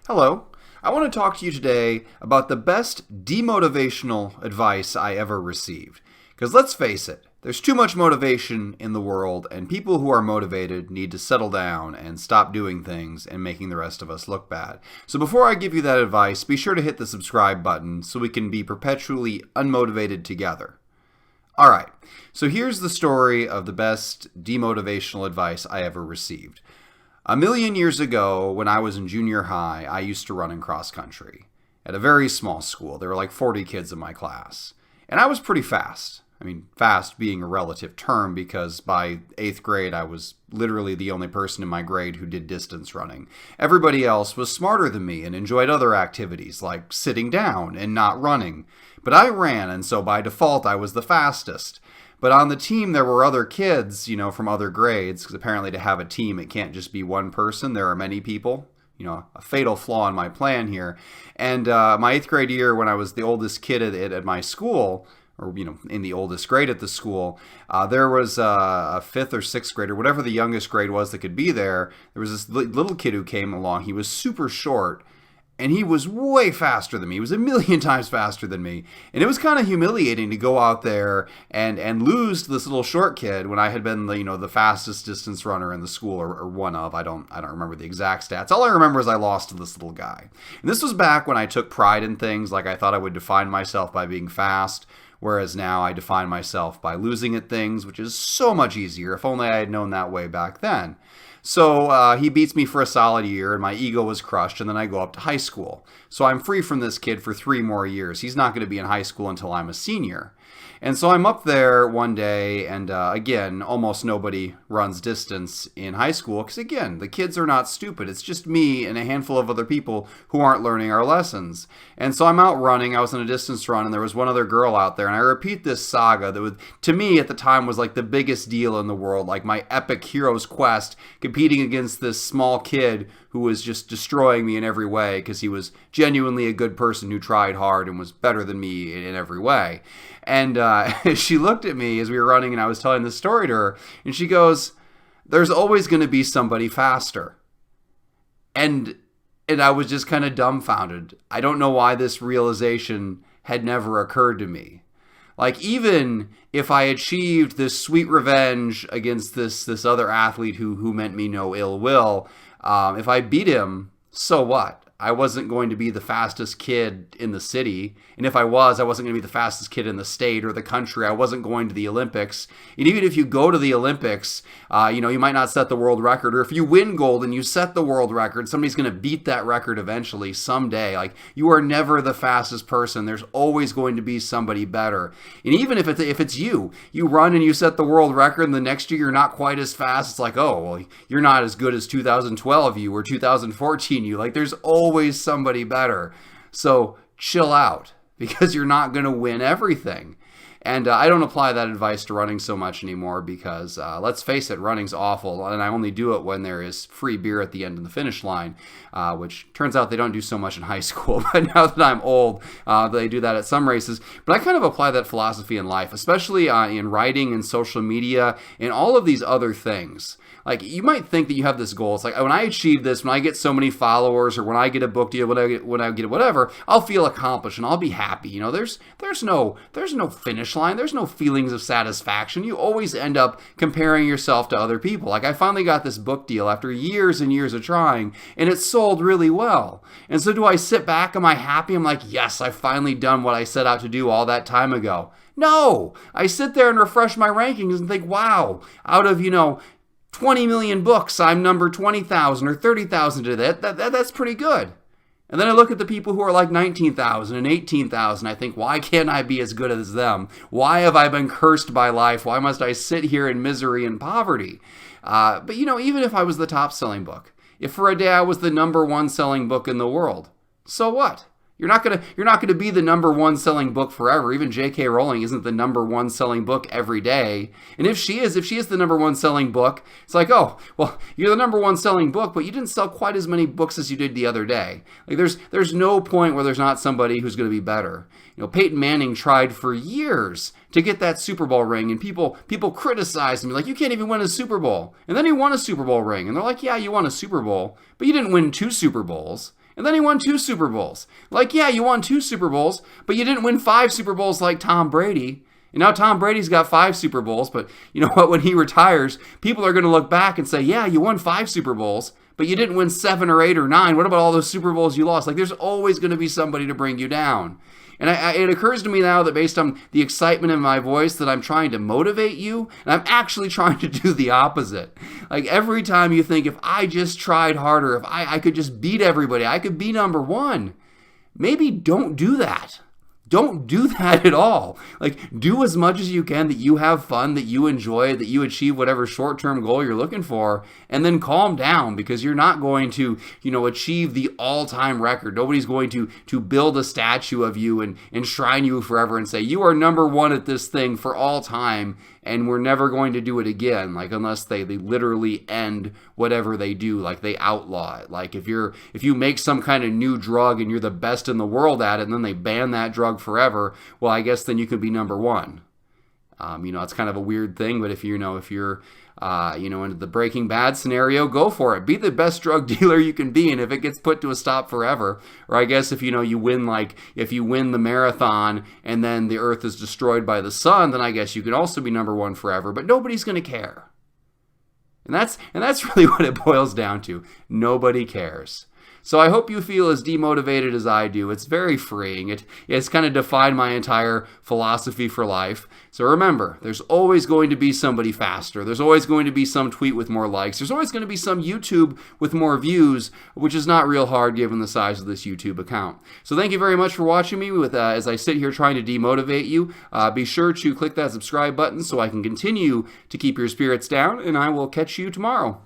Hello. I want to talk to you today about the best demotivational advice I ever received. Because let's face it, there's too much motivation in the world, and people who are motivated need to settle down and stop doing things and making the rest of us look bad. So before I give you that advice, be sure to hit the subscribe button so we can be perpetually unmotivated together. Alright, so here's the story of the best demotivational advice I ever received. A million years ago, when I was in junior high, I used to run in cross country at a very small school. There were like 40 kids in my class. And I was pretty fast. I mean, fast being a relative term because by 8th grade, I was literally the only person in my grade who did distance running. Everybody else was smarter than me and enjoyed other activities like sitting down and not running. But I ran, and so by default, I was the fastest. But on the team, there were other kids, from other grades, because apparently to have a team, it can't just be one person. There are many people. A fatal flaw in my plan here. And my 8th grade year, when I was the oldest kid at my school, or, in the oldest grade at the school, there was a 5th or 6th grader, whatever the youngest grade was that could be there. There was this little kid who came along. He was super short. And he was way faster than me. He was a million times faster than me. And it was kind of humiliating to go out there and lose to this little short kid when I had been the fastest distance runner in the school, or one of. I don't remember the exact stats. All I remember is I lost to this little guy. And this was back when I took pride in things, like I thought I would define myself by being fast, whereas now I define myself by losing at things, which is so much easier. If only I had known that way back then. So he beats me for a solid year, and my ego was crushed, and then I go up to high school. So I'm free from this kid for 3 more years. He's not going to be in high school until I'm a senior. And so I'm up there one day, and again, almost nobody runs distance in high school, because again, the kids are not stupid. It's just me and a handful of other people who aren't learning our lessons. And so I'm out running. I was in a distance run, and there was one other girl out there, and I repeat this saga that was, to me at the time, was like the biggest deal in the world, like my epic hero's quest, competing against this small kid who was just destroying me in every way because he was genuinely a good person who tried hard and was better than me in every way. And she looked at me as we were running, and I was telling this story to her, and she goes, "There's always going to be somebody faster." And I was just kind of dumbfounded. I don't know why this realization had never occurred to me. Like, even if I achieved this sweet revenge against this other athlete who meant me no ill will, if I beat him, so what? I wasn't going to be the fastest kid in the city. And if I wasn't going to be the fastest kid in the state or the country. I wasn't going to the Olympics. And even if you go to the Olympics, you might not set the world record. Or if you win gold and you set the world record, somebody's going to beat that record eventually, someday. Like, you are never the fastest person. There's always going to be somebody better. And even if it's you run and you set the world record, and the next year you're not quite as fast, it's like, oh, well, you're not as good as 2012 you or 2014 you. Like, there's always somebody better. So chill out, because you're not going to win everything. And I don't apply that advice to running so much anymore because, let's face it, running's awful. And I only do it when there is free beer at the end of the finish line, which turns out they don't do so much in high school. But now that I'm old, they do that at some races. But I kind of apply that philosophy in life, especially in writing and social media and all of these other things. Like, you might think that you have this goal. It's like, when I achieve this, when I get so many followers, or when I get a book deal, when I get whatever, I'll feel accomplished and I'll be happy. There's no finish line. There's no feelings of satisfaction. You always end up comparing yourself to other people. Like, I finally got this book deal after years and years of trying, and it sold really well. And so do I sit back? Am I happy? I'm like, yes, I've finally done what I set out to do all that time ago. No, I sit there and refresh my rankings and think, wow, out of, 20 million books, I'm number 20,000 or 30,000 to that's pretty good. And then I look at the people who are like 19,000 and 18,000. I think, why can't I be as good as them? Why have I been cursed by life? Why must I sit here in misery and poverty? But even if I was the top selling book, if for a day I was the number 1 selling book in the world, so what? You're not gonna be the number 1 selling book forever. Even J.K. Rowling isn't the number 1 selling book every day. And if she is the number 1 selling book, it's like, oh, well, you're the number 1 selling book, but you didn't sell quite as many books as you did the other day. Like, there's no point where there's not somebody who's going to be better. Peyton Manning tried for years to get that Super Bowl ring, and people criticized him, like, you can't even win a Super Bowl. And then he won a Super Bowl ring, and they're like, yeah, you won a Super Bowl, but you didn't win 2 Super Bowls. And then he won 2 Super Bowls. Like, yeah, you won 2 Super Bowls, but you didn't win 5 Super Bowls like Tom Brady. And now Tom Brady's got 5 Super Bowls, but you know what? When he retires, people are going to look back and say, yeah, you won 5 Super Bowls, but you didn't win 7 or 8 or 9. What about all those Super Bowls you lost? Like, there's always going to be somebody to bring you down. And it occurs to me now that based on the excitement in my voice that I'm trying to motivate you, and I'm actually trying to do the opposite. Like every time you think, if I just tried harder, if I could just beat everybody, I could be number one. Maybe don't do that. Don't do that at all. Like, do as much as you can that you have fun, that you enjoy, that you achieve whatever short-term goal you're looking for, and then calm down because you're not going to, achieve the all-time record. Nobody's going to build a statue of you and enshrine you forever and say, you are number one at this thing for all time, and we're never going to do it again, like unless they literally end whatever they do, like they outlaw it. Like if you make some kind of new drug and you're the best in the world at it, and then they ban that drug forever, well, I guess then you can be number one. It's kind of a weird thing, but if you're in the Breaking Bad scenario, go for it. Be the best drug dealer you can be, and if it gets put to a stop forever, or I guess if you win the marathon and then the earth is destroyed by the sun, then I guess you can also be number one forever, but nobody's going to care. And that's really what it boils down to. Nobody cares. So I hope you feel as demotivated as I do. It's very freeing. It's kind of defined my entire philosophy for life. So remember, there's always going to be somebody faster. There's always going to be some tweet with more likes. There's always going to be some YouTube with more views, which is not real hard given the size of this YouTube account. So thank you very much for watching me as I sit here trying to demotivate you. Be sure to click that subscribe button so I can continue to keep your spirits down, and I will catch you tomorrow.